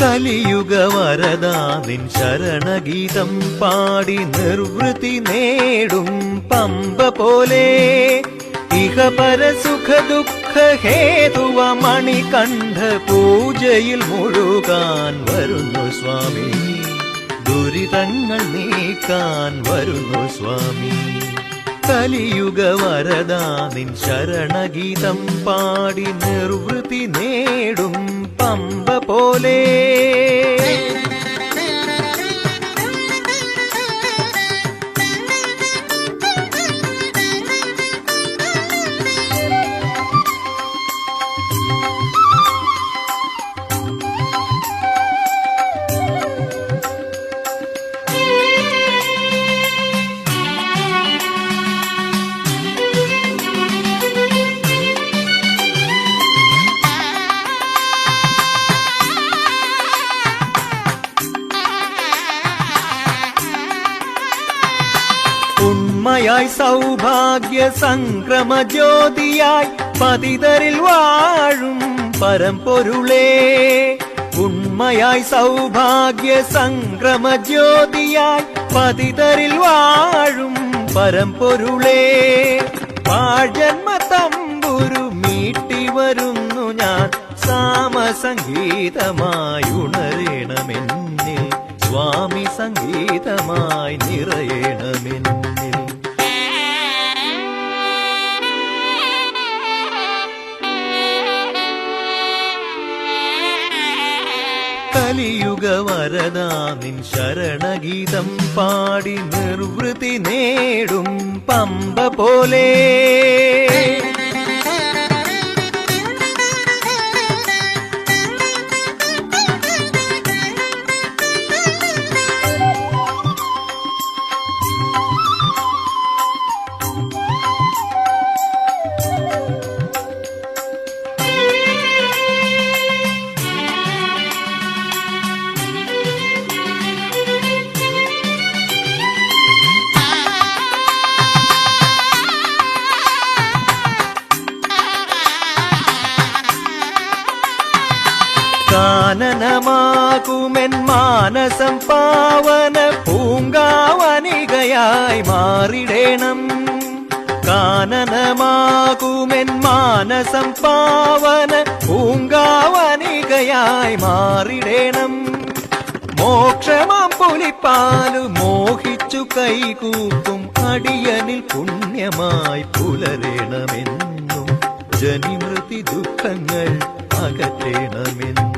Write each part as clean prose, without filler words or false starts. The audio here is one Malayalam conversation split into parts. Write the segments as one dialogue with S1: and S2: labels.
S1: കലിയുഗ വരദാ നിൻ ശരണഗീതം പാടി നിർവൃതി നേടും പമ്പ പോലെ ഇഹ പരസുഖ ദുഃഖ ഹേതുവ മണികണ്ഠ പൂജയിൽ മുഴുകാൻ വരുന്നു സ്വാമി, ദുരിതങ്ങൾ നീക്കാൻ വരുന്നു സ്വാമി. കലിയുഗ വരദാ നിൻ ശരണഗീതം പാടി നിർവൃതി നേടും പമ്പ പോലെ ഉണ്മയായി സൗഭാഗ്യ സംക്രമ ജ്യോതിയായി പതിതരിൽ വാഴും പരമ്പൊരുളേ, ഉണ്മയായി സൗഭാഗ്യ സംക്രമ ജ്യോതിയായി പതിതരിൽ വാഴും പരമ്പൊരുളേ. പാഴ്ജന്മ തമ്പുരു മീട്ടി വരുന്നു ഞാൻ, സാമസംഗീതമായി ഉണരേണമെന്നിൽ സ്വാമി, സംഗീതമായി നിറയണമെന്നിൽ. കലിയുഗ വരദാ നിൻ ശരണഗീതം പാടി നിർവൃതി നേടും പമ്പ പോലെ കാനനമാകുമെൻ മാനസം പാവന പൂങ്കാവനികയായി മാറിടേണം. കാനനമാകുമെൻ മാനസം പാവന പൂങ്കാവനികയായി മാറിടേണം. മോക്ഷമാം പുലിപ്പാലു മോഹിച്ചു കൈകൂപ്പും അടിയനിൽ പുണ്യമായി പുലരേണമെന്നും ജനിമൃതി ദുഃഖങ്ങൾ അകറ്റേണമെന്നും.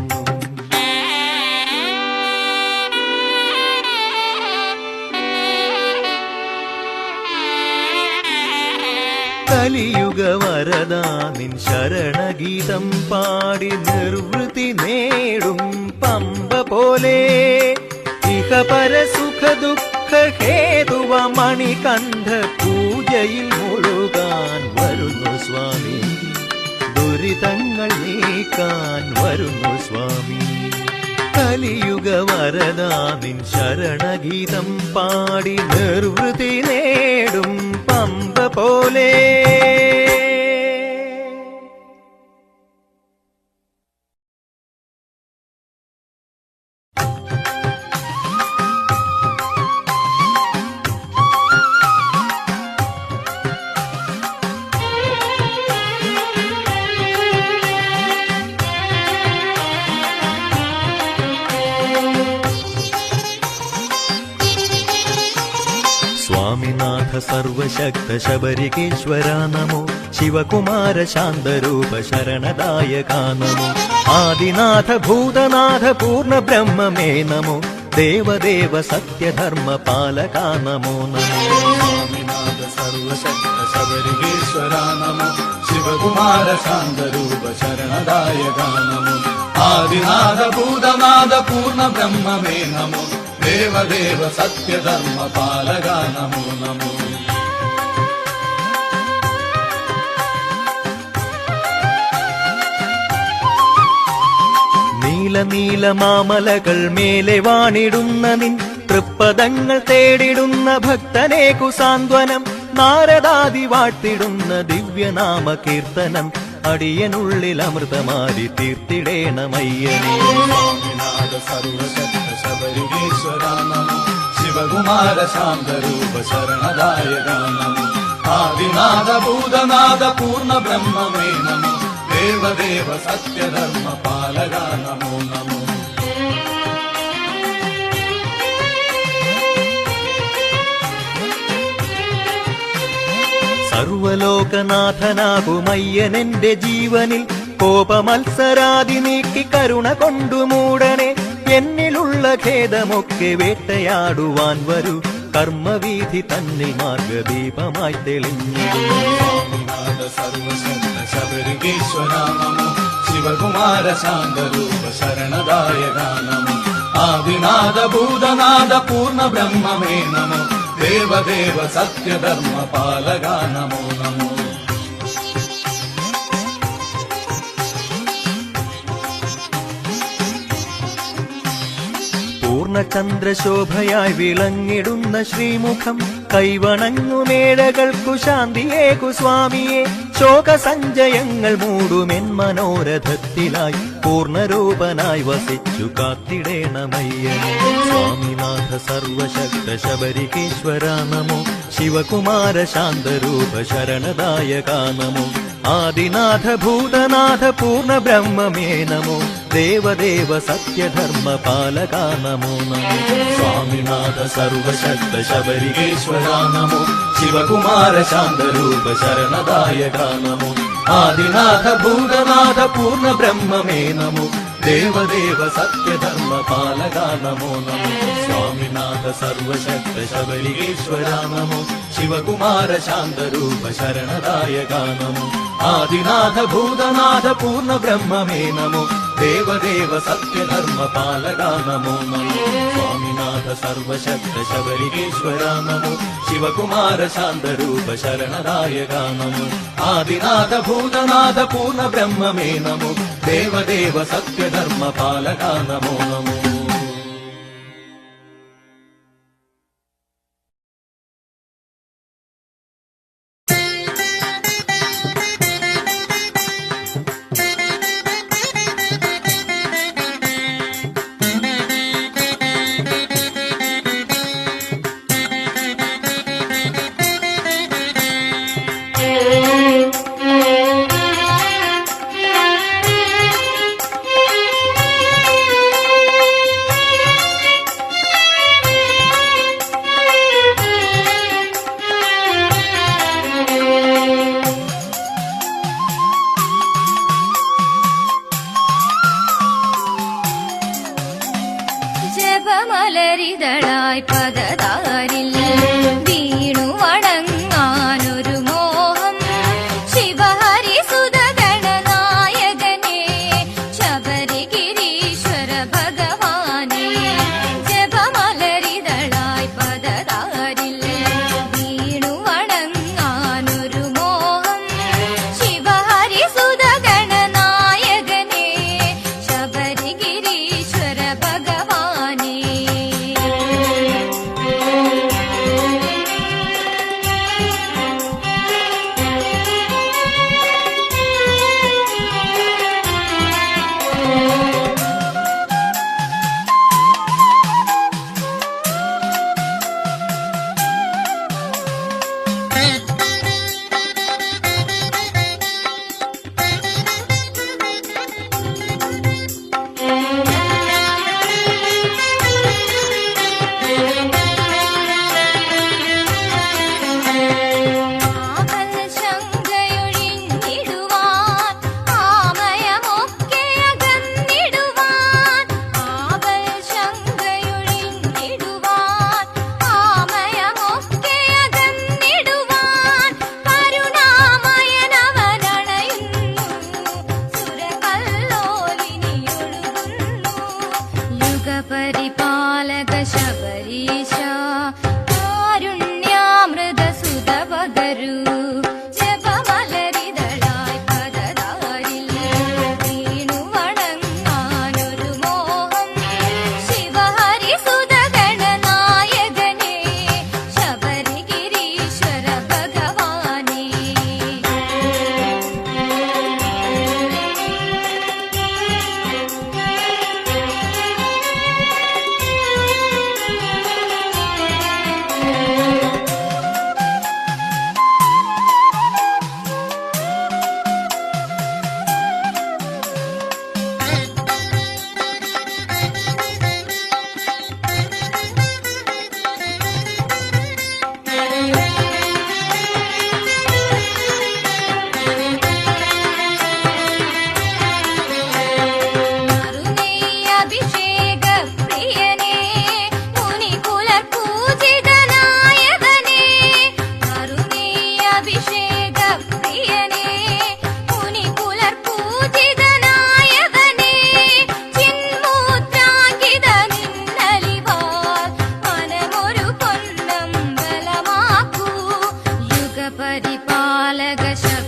S1: കലിയുഗ വരദാ നിൻ ശരണഗീതം പാടി നിർവൃതി നേടും പമ്പ പോലെ ഇഹ പരസുഖ ദുഃഖ ഹേതുവ മണികണ്ഠ പൂജയിൽ മുഴുകാൻ വരുന്നു സ്വാമി, ദുരിതങ്ങൾ നീക്കാൻ വരുന്നു സ്വാമി. കലിയുഗ വരദാ നിൻ ശരണഗീതം പാടി നിർവൃതി നേടും പമ്പ പോലെ. സ്വാമിനാഥ സർവശക്ത ശബരികേശ്വര നമോ, ശിവകുമാര ശാന്തരൂപ ശരണദായക നമോ, ആദിനാഥ ഭൂതനാഥ പൂർണ്ണ ബ്രഹ്മമേ നമോ, ദേവദേവ സത്യധർമ്മ പാലക നമോ നമോ.
S2: സ്വാമിനാഥ സർവശക്ത ശബരികേശ്വര നമോ, ശിവകുമാര ശാന്തരൂപ ശരണദായക നമോ, ആദിനാഥ ഭൂതനാഥ പൂർണ്ണ ബ്രഹ്മമേ നമോ, ദേവദേവ സത്യധർമ്മ പാലക നമോ നമോ.
S1: നീലമാമലകൾ മേലെ വാണിടുന്ന നിൻ തൃപ്പദങ്ങൾ തേടിടുന്ന ഭക്തനേക്കു സാന്ത്വനം, നാരദാദി വാഴ്ത്തിടുന്ന ദിവ്യനാമ കീർത്തനം, അടിയനുള്ളിൽ അമൃതമാരി തീർത്തിടേണമയ്യനേ.
S2: സ്വാമിനാഥ സർവശക്ത ശബരിഗീശ്വര നമോ ശിവകുമാര ശാന്തരൂപ ശരണദായക നമോ ആദിനാഥ ഭൂതനാഥ പൂർണ്ണ ബ്രഹ്മമേ നമോ ദേവദേവ സത്യധർമ്മ പാലക നമോ നമോ.
S1: സർവലോകനാഥനാകുമയ്യനെന്റെ ജീവനിൽ കോപമത്സരാദി നീക്കി കരുണ കൊണ്ടു മൂടണേ. എന്നിലുള്ള ഖേദമൊക്കെ വേട്ടയാടുവാൻ വരൂ, കർമ്മവീഥി തന്നിൽ മാർഗദീപമായി തെളിഞ്ഞിടും.
S2: സ്വാമിനാഥ സർവശക്ത ശബരിഗീശ്വര നമോ ശിവകുമാര ശാന്തരൂപ ശരണദായക നമോ ആദിനാഥ ഭൂതനാഥ പൂർണ്ണ ബ്രഹ്മമേ നമോ ദേവദേവ സത്യധർമ്മ പാലക നമോ നമോ.
S1: പൂർണ്ണചന്ദ്രശോഭയായി വിളങ്ങിടുന്ന ശ്രീമുഖം കൈവണങ്ങുമേഴകൾക്കു ശാന്തിയേകു സ്വാമിയെ. ശോകസഞ്ചയങ്ങൾ മൂടുമെൻ മനോരഥത്തിലായി പൂർണ്ണരൂപനായി വസിച്ചു കാത്തിടേണമയ്യനേ. സ്വാമിനാഥ സർവശക്ത ശബരികേശ്വര നമോ ശിവകുമാര ശാന്തരൂപ ശരണദായക നമോ ആദിനാഥ ഭൂതനാഥ പൂർണ്ണ ബ്രഹ്മമേ നമോ ദേവദേവ സത്യധർമ്മ പാലക നമോ നമോ.
S2: സ്വാമിനാഥ സർവശക്ത ശബരികേശ്വര നമോ ശിവകുമാര ശാന്തരൂപ ശരണദായക നമോ ആദിനാഥ ഭൂതനാഥ പൂർണ്ണ ബ്രഹ്മമേ നമോ ദേവദേവ സത്യധർമ്മ പാലക നമോ നമോ. സ്വാമിനാഥ സർവശക്ത ശബരികേശ്വര നമോ ശിവകുമാര ശാന്തരൂപ ശരണദായക നമോ ആദിനാഥ ഭൂതനാഥ പൂർണ്ണ ബ്രഹ്മമേ നമോ ദേവദേവ സത്യധർമ്മ പാലക നമോ നമോ. സ്വാമിനാഥ സർവശക്ത ശബരികേശ്വര നമോ ശിവകുമാര ശാന്തരൂപ ശരണദായക നമോ ആദിനാഥ ഭൂതനാഥ പൂർണ്ണ ബ്രഹ്മമേ നമോ ദേവദേവ സത്യധർമ്മ പാലക നമോ നമോ.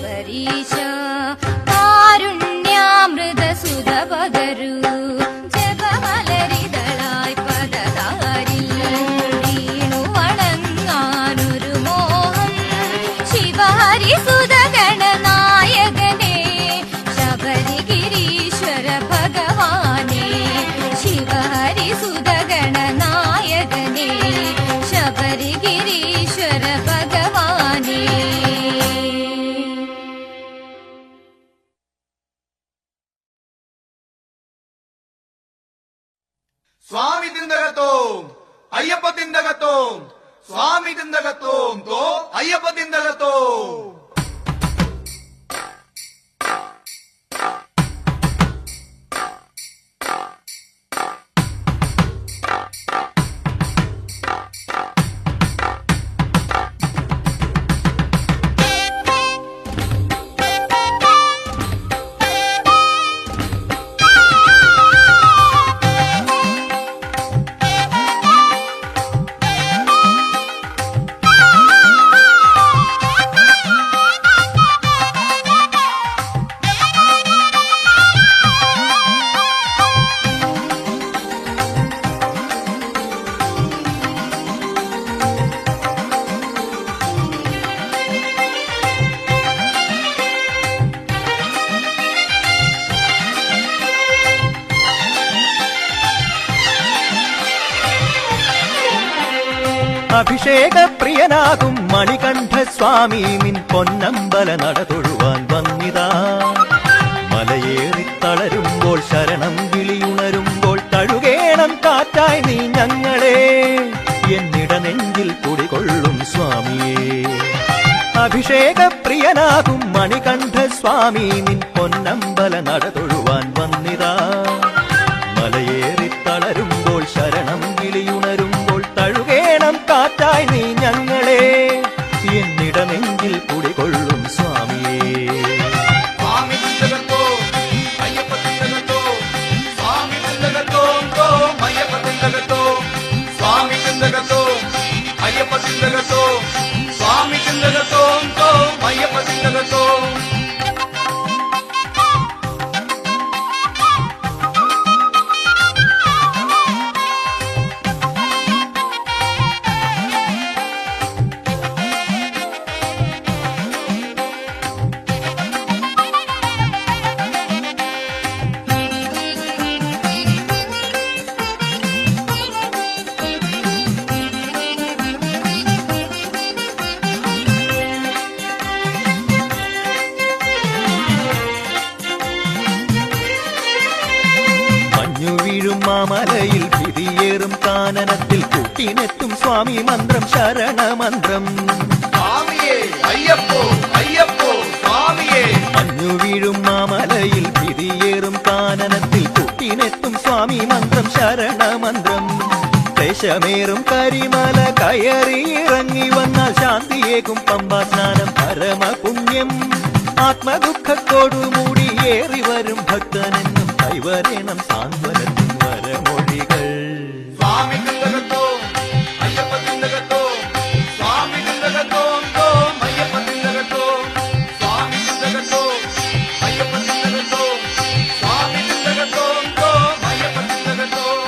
S3: ശബരീശ കാരുണ്യാമൃത സുധ പകരൂ ജപമലരിതളായി പദതാരിൽ വീണു വണങ്ങാനൊരു മോഹം ശിവഹരി സുധ ഗണനായകനേ ശബരിഗിരീശ്വര ഭഗവാനേ ശിവഹരി സുധ ഗണനായകനേ ശബരിഗിരീശ്വര ഭഗവാനേ.
S2: സ്വാമി തിന്തകത്തോം അയ്യപ്പ തിന്തകത്തോം സ്വാമി തിന്തകത്തോം തോ അയ്യപ്പ തിന്തകത്തോം.
S1: അഭിഷേക പ്രിയനാകും മണികണ്ഠ സ്വാമി നിൻ പൊന്നമ്പല നട തൊഴുവാൻ വന്നിതാ. മലയേറി തളരുമ്പോൾ ശരണം വിളിയുണരുമ്പോൾ തഴുകേണം കാറ്റായി നീ ഞങ്ങളെ എന്നിട നെഞ്ചിൽ കുടികൊള്ളും സ്വാമിയേ. അഭിഷേക പ്രിയനാകും മണികണ്ഠ സ്വാമി നിൻ പൊന്നമ്പല നട തൊഴുവാൻ വന്നിതാ. മലയേറി തളരുമ്പോൾ ശരണം വിളിയുണരുമ്പോൾ തഴുകേണം കാറ്റായി നീ ഞങ്ങളെ എന്നിട നെഞ്ചിൽ കുടികൊള്ളും സ്വാമിയേ.
S2: സ്വാമി തിന്തകത്തോം അയ്യപ്പ തിന്തകത്തോം സ്വാമി തിന്തകത്തോം തോം അയ്യപ്പ തിന്തകത്തോം സ്വാമി തിന്തകത്തോം അയ്യപ്പ തിന്തകത്തോം സ്വാമി തിന്തകത്തോം തോം അയ്യപ്പ തിന്തകത്തോം.
S1: മഞ്ഞു വീഴും മാമലയിൽ വിധിയേറും കാനനത്തിൽ കൂട്ടിനെത്തും സ്വാമി മന്ത്രം ശരണമന്ത്രം.
S2: സ്വാമിയേ അയ്യപ്പോ അയ്യപ്പോ സ്വാമിയേ.
S1: മഞ്ഞു വീഴും മാമലയിൽ വിധിയേറും കാനനത്തിൽ കൂട്ടിനെത്തും സ്വാമി മന്ത്രം ശരണമന്ത്രം. ക്ലേശമേറും കരിമല കയറി ഇറങ്ങി വന്നാൽ ശാന്തിയേകും പമ്പാ സ്നാനം പരമപുണ്യം. ആത്മദുഃഖത്തോടു മൂടി ഏറി വരും ഭക്തനെന്നും കൈവരണം സാന്ത്വനത്തിൻ വരമൊഴികൾ.
S2: സ്വാമി തിന്തകത്തോം അയ്യപ്പ തിന്തകത്തോം സ്വാമി തിന്തകത്തോം തോം അയ്യപ്പ തിന്തകത്തോം സ്വാമി തിന്തകത്തോം അയ്യപ്പ തിന്തകത്തോം സ്വാമി തിന്തകത്തോം തോം അയ്യപ്പ തിന്തകത്തോം.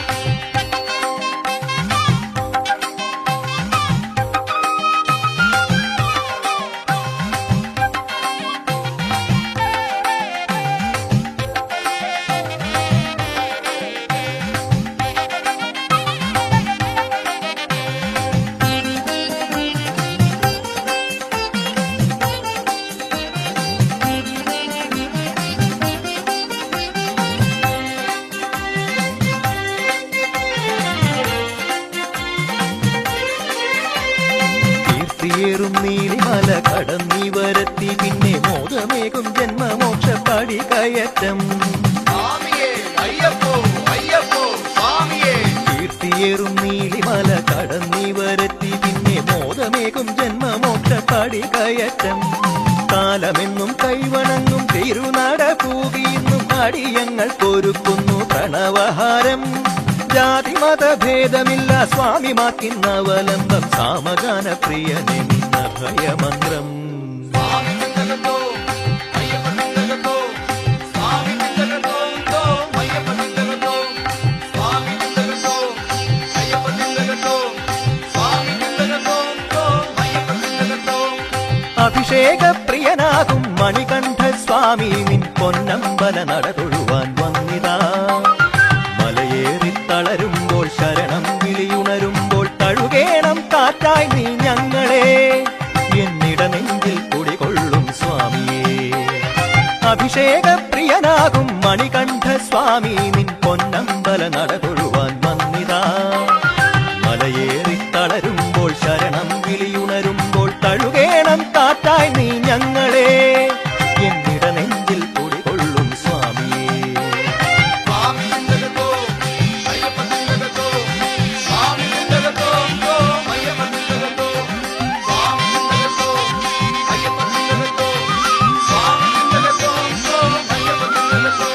S1: കീർത്തിയേറും നീലിമല കടന്നി വരത്തി പിന്നെ മോദമേകും ജന്മമോക്ഷ പടി കയറ്റം.
S2: സ്വാമിയേ അയ്യപ്പോ അയ്യപ്പോ സ്വാമിയേ.
S1: കീർത്തിയേറും നീലിമല കടന്നി വരത്തി പിന്നെ മോദമേകും ജന്മമോക്ഷ പടി കയറ്റം. കാലമെന്നും കൈവണങ്ങും തിരുനട പൂകിയെന്നും അടിയങ്ങൾ പൊരുക്കുന്നു പ്രണവഹാരം. ജാതിമതഭേദമില്ല സ്വാമിമാർക്കിന്നവലംബം സാമഗാന പ്രിയനെന്ന ഭയമന്ത്രം.
S2: സ്വാമി തിന്തകത്തോം
S1: അഭിഷേകപ്രിയനാകും മണികണ്ഠസ്വാമി നിൻ പൊന്നമ്പല നട തൊഴുവാൻ വന്നിതാ. മലയേറിത്തളരുമ്പോൾ ശരണം വിളിയുണരുമ്പോൾ തഴുകേണം കാറ്റായി നീ ഞങ്ങളെ, എന്നിട നെഞ്ചിൽ കുടികൊള്ളും സ്വാമിയേ. അഭിഷേകപ്രിയനാകും മണികണ്ഠസ്വാമി നിൻ പൊന്നമ്പല നട തൊഴുവാൻ വന്നിതാ. മലയേറിത്തളരുമ്പോൾ ശരണം വിളിയുണരുമ്പോൾ തഴുകേണം കാറ്റായി നീ ഞങ്ങളെ, എന്നിട നെഞ്ചിൽ കുടികൊള്ളും സ്വാമിയേ.
S2: സ്വാമി തിന്തകത്തോ അയ്യപ്പ തിന്തകത്തോ, സ്വാമി തിന്തകത്തോ അയ്യപ്പ തിന്തകത്തോ, സ്വാമി തിന്തകത്തോ അയ്യപ്പ തിന്തകത്തോ, സ്വാമി തിന്തകത്തോ അയ്യപ്പ തിന്തകത്തോ.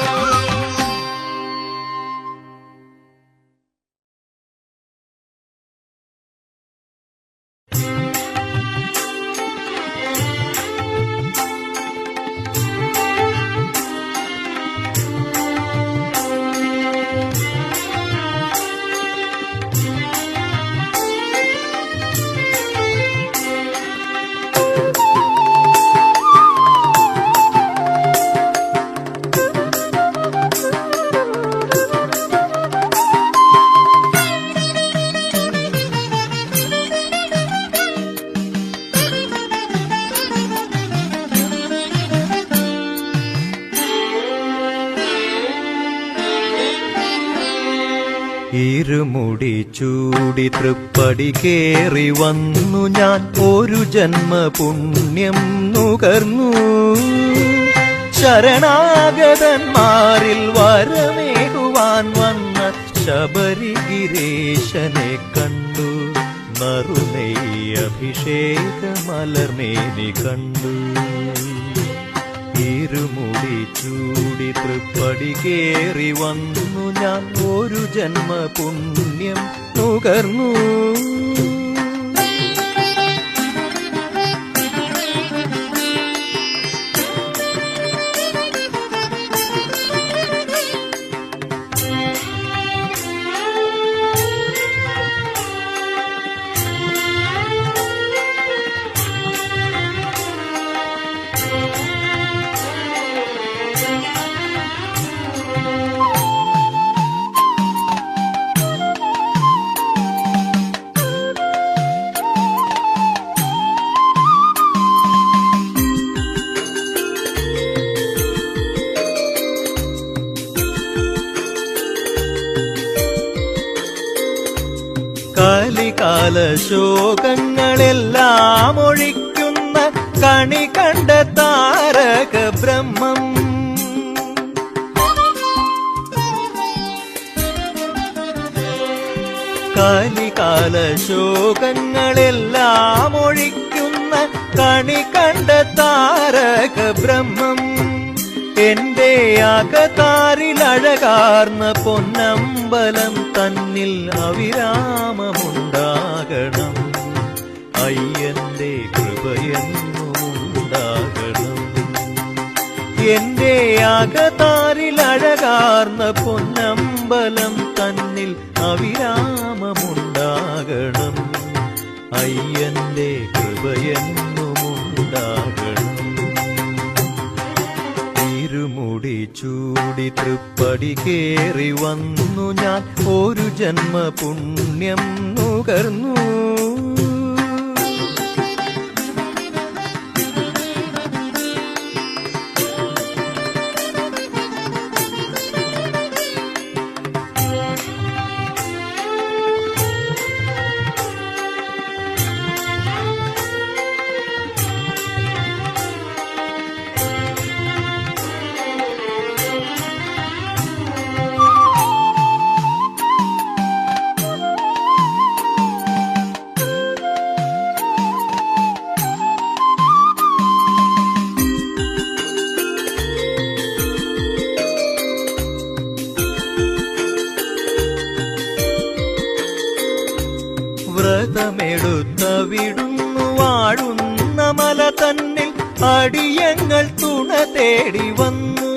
S1: ഇരുമുടി ചൂടി തൃപ്പടി കേറി വന്നു ഞാൻ, ഒരു ജന്മ പുണ്യം നുകർന്നു. ശരണാഗതന്മാരിൽ വരമേകുവാൻ വന്ന ശബരിഗിരീശനെ കണ്ടു. നറുനെയ്യ് അഭിഷേകമലർമേനി കണ്ടു. ഇരുമുടി ചൂടി തൃപ്പടി കേറി വന്നു ഞാൻ, ഒരു ജന്മ പുണ്യം നുകർന്നു. കലികാല ശോകങ്ങളെല്ലാം ഒഴിക്കുന്ന കണി കണ്ട താരക ബ്രഹ്മം. കലികാല ശോകങ്ങളെല്ലാം ഒഴിക്കുന്ന കണി കണ്ട താരക ബ്രഹ്മം. എന്റെ അകതാരിലഴകാർന്ന പൊന്നമ്പലം തന്നിൽ അവിരാമമുണ്ടാകണം. അയ്യന്റെ കൃപയെന്നുമുണ്ടാകണം. എന്റെ അകതാരിലഴകാർന്ന പൊന്നമ്പലം തന്നിൽ അവിരാമമുണ്ടാകണം. അയ്യന്റെ കൃപയെന്നുമുണ്ടാകണം. ഇരുമുടി ചൂടി തൃപ്പടി കേറി വന്നു ഞാൻ, ഒരു ജന്മ പുണ്യം നുകർന്നു. വ്രതമെടുത്തവിടുന്നു വാഴുന്ന മല തന്നിൽ അടിയങ്ങൾ തുണ തേടി വന്നു.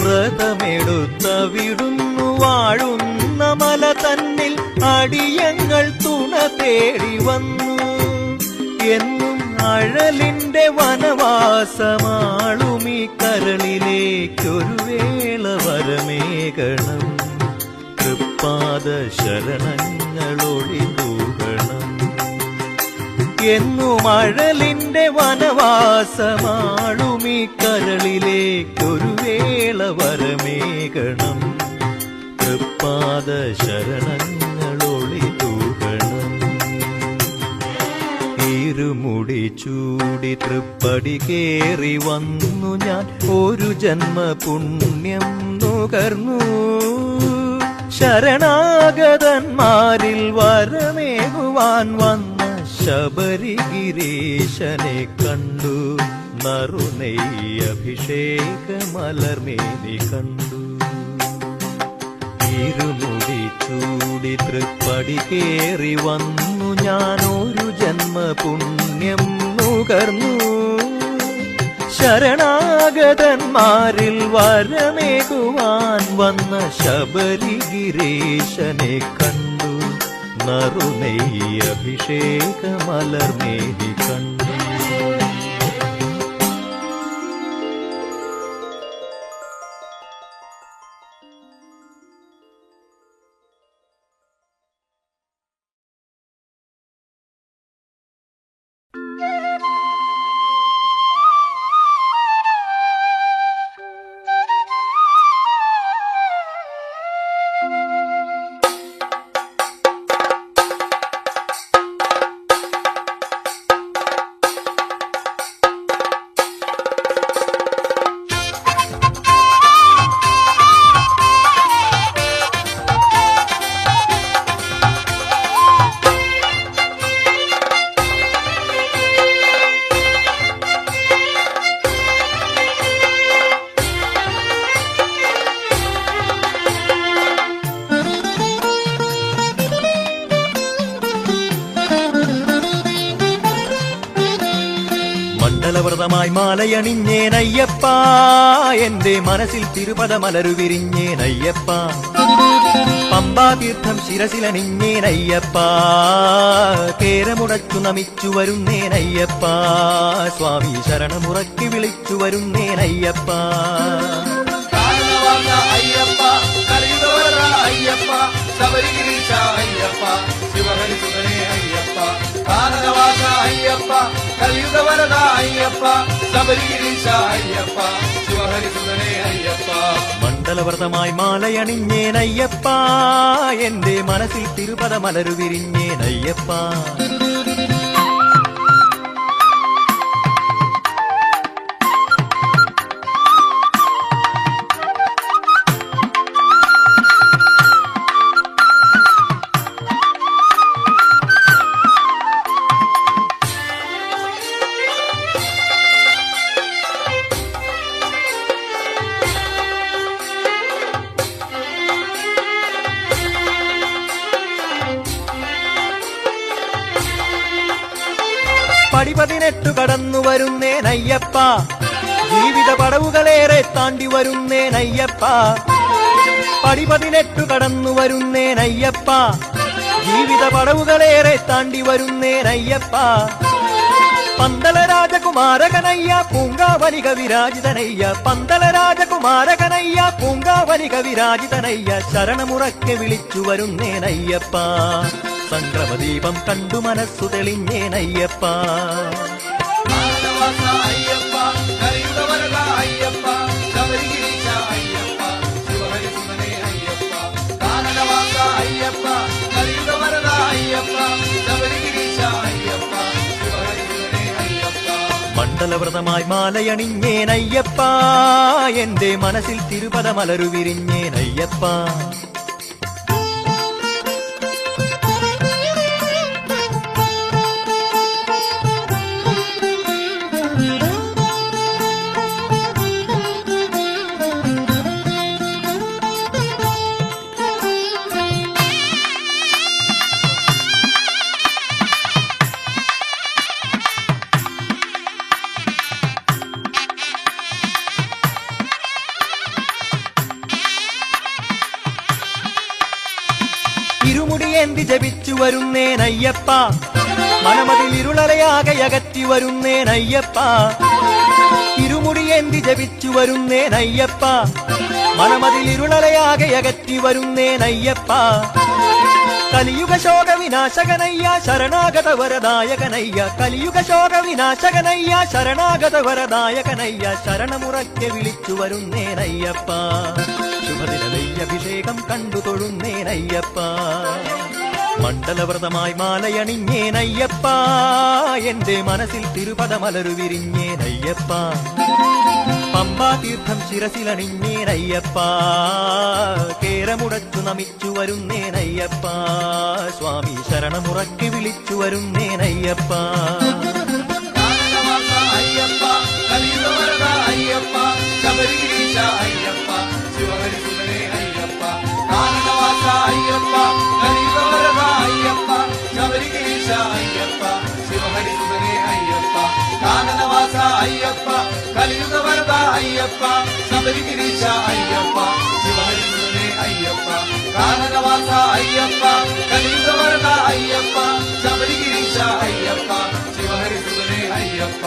S1: വ്രതമെടുത്തവിടുന്നു വാഴുന്ന മല തന്നിൽ അടിയങ്ങൾ തുണ തേടി വന്നു. എന്നും അഴലിന്റെ വനവാസമാളുമീ കരളിലേക്കൊരു വേള വരമേകണം. തൃപ്പാദ ശരണങ്ങളൊഴിതൂകണം. എന്നും അഴലിന്റെ വനവാസമാളുമീ കരളിലേക്കൊരു വേള വരമേകണം. തൃപ്പാദ ശരണങ്ങളൊഴിതൂകണം. ഇരുമുടി ചൂടി തൃപ്പടി കേറി വന്നു ഞാൻ. ഒരു ജന്മ പുണ്യം നുകർന്നു. ശരണാഗതന്മാരിൽ വരമേകുവാൻ വന്ന ശബരിഗിരീശനെ കണ്ടു. നറുനെയ്യഭിഷേകമലർമേനി കണ്ടു. ഇരുമുടി ചൂടി തൃപ്പടി കേറി വന്നു ഞാൻ. ഒരു ജന്മ പുണ്യം നുകർന്നു. ശരണാഗതന്മാരിൽ വരമേകുവാൻ വന്ന ശബരിഗിരീശനെ കണ്ടു. നറുനെയ്യഭിഷേകമലർമേനി കണ്ടു. മണ്ഡലവ്രതമായി മാലയണിഞ്ഞേനയ്യപ്പ. എന്റെ മനസ്സിൽ തിരുപദമലരു വിരിഞ്ഞേനയ്യപ്പ. പമ്പാതീർത്ഥം ശിരസിലണിഞ്ഞേനയ്യപ്പ. കേരമുടച്ചു നമിച്ചു വരുന്നേനയ്യപ്പ. സ്വാമി ശരണമുറക്കി വിളിച്ചു വരുന്നേനയ്യപ്പ.
S2: കാരണവാസ അയ്യപ്പ, കലിയുഗവര അയ്യപ്പ, ശബരിഗിരീശ അയ്യപ്പ, ശിവഹരിസുതനേ അയ്യപ്പ. കാരണവാസ അയ്യപ്പ, കലിയുഗവരദ അയ്യപ്പ, ശബരിഗിരീശ അയ്യപ്പ, ശിവഹരിസുതനേ അയ്യപ്പ.
S1: മണ്ഡലവ്രതമായി മാലയണിഞ്ഞേനയ്യപ്പ. എന്റെ മനസ്സിൽ തിരുപദമലരു വിരിഞ്ഞേനയ്യപ്പ. പടി 18 കടന്നു വരുന്നേനയ്യപ്പ. ജീവിത പടവുകളേറെ താണ്ടി വരുന്നേനയ്യപ്പ. പടി 18 കടന്നു വരുന്നേനയ്യപ്പ. ജീവിത പടവുകളേറെ താണ്ടി വരുന്നേനയ്യപ്പ. പന്തള രാജകുമാരകനയ്യ പൂങ്കാവനിക വിരാജിതനയ്യ. പന്തള രാജകുമാരകനയ്യ പൂങ്കാവനിക വിരാജിതനയ്യ. ശരണമുറക്കെ വിളിച്ചു വരുന്നേനയ്യപ്പ. സംക്രമദീപം കണ്ടു മനസ്സു തെളിഞ്ഞേനയ്യപ്പ.
S2: കാരണവാസ അയ്യപ്പ, കലിയുഗവരദ അയ്യപ്പ, ശബരിഗിരീശ അയ്യപ്പ, ശിവഹരിസുതനേ അയ്യപ്പ. കാരണവാസ അയ്യപ്പ, കലിയുഗവരദ അയ്യപ്പ, ശബരിഗിരീശ അയ്യപ്പ, ശിവഹരിസുതനേ അയ്യപ്പ.
S1: മണ്ഡലവ്രതമായി മാലയണിഞ്ഞേനയ്യപ്പ. എന്റെ മനസ്സിൽ തിരുപദമലരു വിരിഞ്ഞേനയ്യപ്പ. വരുന്നേനയ്യപ്പ മനമതിൽ ഇരുളലയാകെ അകറ്റി വരുന്നേനയ്യപ്പ ഇരുമുടിയേന്തി ജപിച്ചു വരുന്നേനയ്യപ്പ മനമതിൽ ഇരുളലയാകെ അകറ്റി വരുന്നേനയ്യപ്പ കലിയുഗ ശോക വിനാശകനയ്യ ശരണാഗത വരദായകനയ്യ കലിയുഗ ശോക വിനാശകനയ്യ ശരണാഗത വരദായകനയ്യ ശരണമുറക്കെ വിളിച്ചു വരുന്നേനയ്യപ്പ ശുഭദിനദയ്യഭിഷേകം കണ്ടു തൊഴുന്നേനയ്യപ്പ മണ്ഡലവ്രതമായി മാലയണിഞ്ഞേനയ്യപ്പ എന്റെ മനസ്സിൽ തിരുപദമലരു വിരിഞ്ഞേനയ്യപ്പ പമ്പാതീർത്ഥം ശിരസിലണിഞ്ഞേനയ്യപ്പ കേരമുടച്ചു നമിച്ചു വരുന്നേനയ്യപ്പ സ്വാമി ശരണമുറക്കി വിളിച്ചു വരുന്നേനയ്യപ്പ
S2: കാനനവാസ അയ്യപ്പ കലിയുഗവരദ അയ്യപ്പ ശബരിഗിരീശ അയ്യപ്പ ശിവഹരിസുതനേ അയ്യപ്പ കാനനവാസ അയ്യപ്പ കലിയുഗവരദ അയ്യപ്പ ശബരിഗിരീശ അയ്യപ്പ ശിവഹരിസുതനേ അയ്യപ്പ കാനനവാസ അയ്യപ്പ കലിയുഗവരദ അയ്യപ്പ ശബരിഗിരീശ അയ്യപ്പ ശിവഹരിസുതനേ അയ്യപ്പ കാനനവാസ അയ്യപ്പ കലിയുഗവരദ അയ്യപ്പ ശബരിഗിരീശ അയ്യപ്പ ശിവഹരിസുതനേ അയ്യപ്പ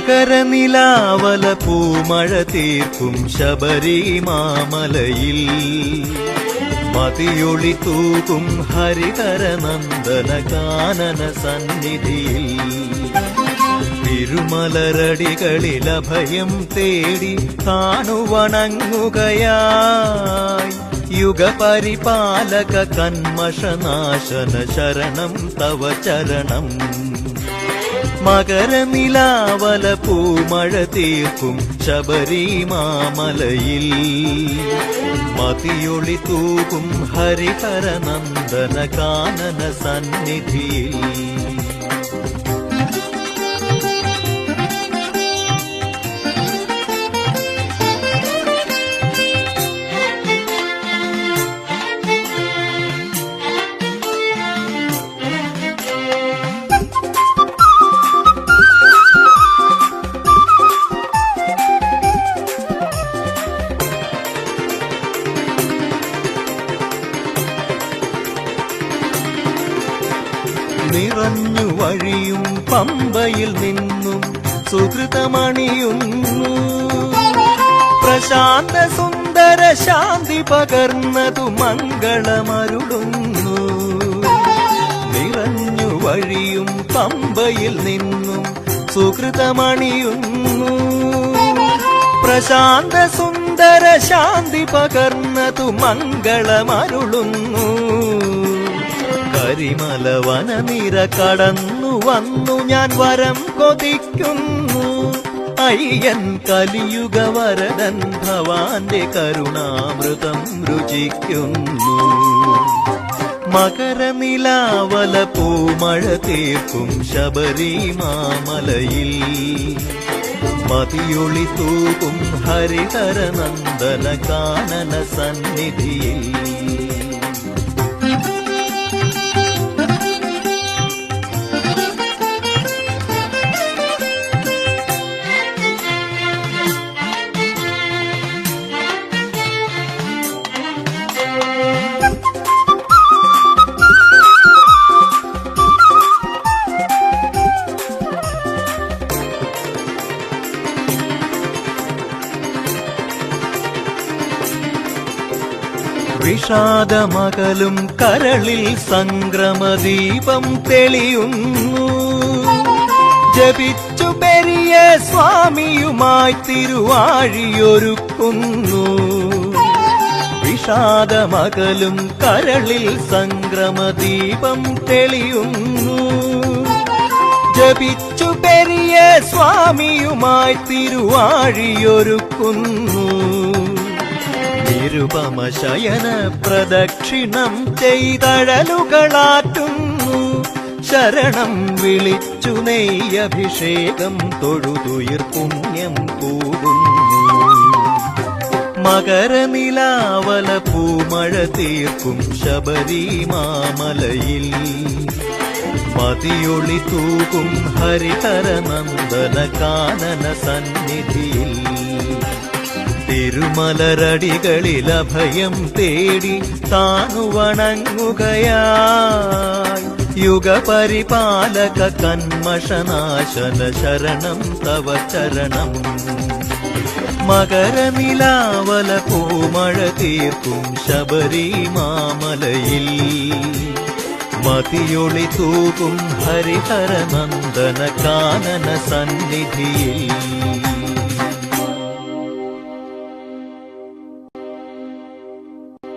S1: മകരനിലാവല പൂമഴ തീർക്കും ശബരിമാമലയിൽ മതിയൊളി തൂകും ഹരിഹരനന്ദന കാനന സന്നിധിയിൽ തിരുമലരടികളിൽ അഭയം തേടി കാണുവണങ്ങുകയായി യുഗപരിപാലക കന്മഷനാശന ശരണം തവ ചരണം മകരനിലാവല പൂമഴ തീർക്കും ശബരിമാമലയിൽ മതിയൊളി തൂകും ഹരിഹരനന്ദന കാനന സന്നിധിയിൽ നിറഞ്ഞു വഴിയും പമ്പയിൽ നിന്നും സുഹൃതമണിയുന്നു പ്രശാന്ത സുന്ദര ശാന്തി പകർന്നതു മംഗളമരുളുന്നു നിറഞ്ഞു വഴിയും പമ്പയിൽ നിന്നും സുഹൃതമണിയുന്നു പ്രശാന്ത സുന്ദര ശാന്തി പകർന്നതു മംഗളമരുളുന്നു കരിമല വനനിര കടന്നു വന്നു ഞാൻ വരം കൊതിക്കുന്നു അയ്യൻ കലിയുഗ വരദൻ ഭവാന്റെ കരുണാമൃതം രുചിക്കുന്നു മകരനിലാവല പൂമഴ തീർക്കും ശബരിമാമലയിൽ മതിയൊളി തൂകും ഹരിഹരനന്ദന കാനന സന്നിധിയിൽ വിഷാദമകലും കരളിൽ സംക്രമദീപം തെളിയുന്നു ജപിച്ചു പെരിയ സ്വാമിയുമായി തിരുവാഴിയൊരുക്കുന്നു വിഷാദമകലും കരളിൽ സംക്രമദീപം തെളിയുന്നു ജപിച്ചു പെരിയ സ്വാമിയുമായി തിരുവാഴിയൊരുക്കുന്നു നിരുപമ ശയന പ്രദക്ഷിണം ചെയ്തഴലുകളാറ്റുന്നു ശരണം വിളിച്ചു നെയ്യഭിഷേകം തൊഴുതുയിർ പുണ്യം കൂടുന്നു മകരനിലാവല പൂമഴ തീർക്കും ശബരിമാമലയിൽ മതിയൊളി തൂകും ഹരിഹരനന്ദന കാനന സന്നിധിയിൽ തിരുമലരടികളിൽ അഭയം തേടി താനു വണങ്ങുകയായി യുഗപരിപാലക കന്മഷനാശന ശരണം തവ ചരണം മകരനിലാവല പൂമഴ തീർക്കും ശബരിമാമലയിൽ മതിയൊളി തൂകും ഹരിഹരനന്ദന കാനന സന്നിധിയിൽ